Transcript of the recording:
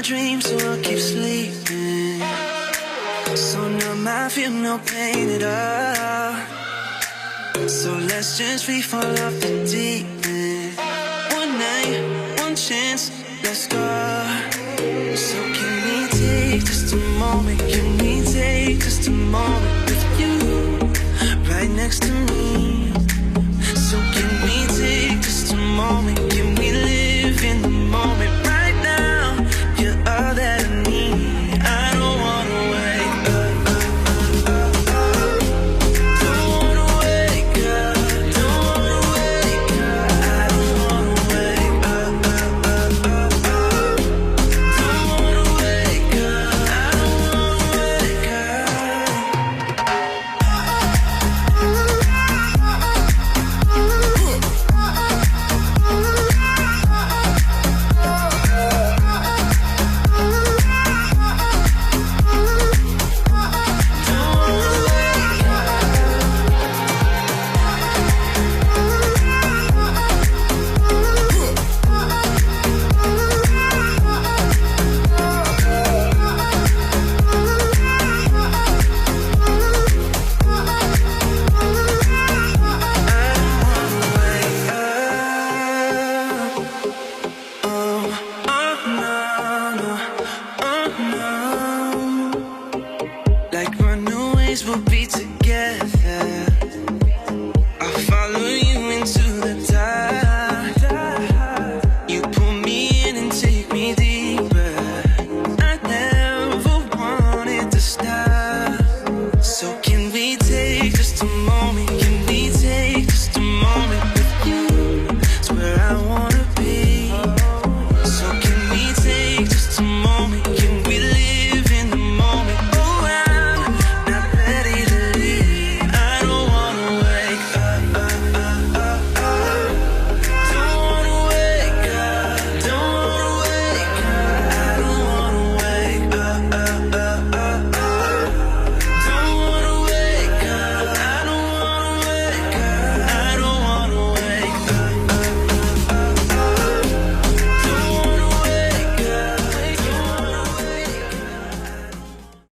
my dreams, so I'll keep sleeping. So numb, I feel no pain at all. So let's just free fall off the deep end. One night, one chance, let's go. So can we take just a moment? Can we take just a moment with you right next to me? So can we take just a moment? Can we live in the moment right now? You're all that I need. I don't wanna wake up. Don't wanna wake up. Don't wanna wake up. I don't wanna wake up. Don't wanna wake up. I don't wanna wake like runaways, we'll be together. I'll follow you into the dark. You pull me in and take me deeper. I never wanted to stop. So can we take just a moment? Can we take just a moment with you? It's where I wanna be. So can we take just a moment?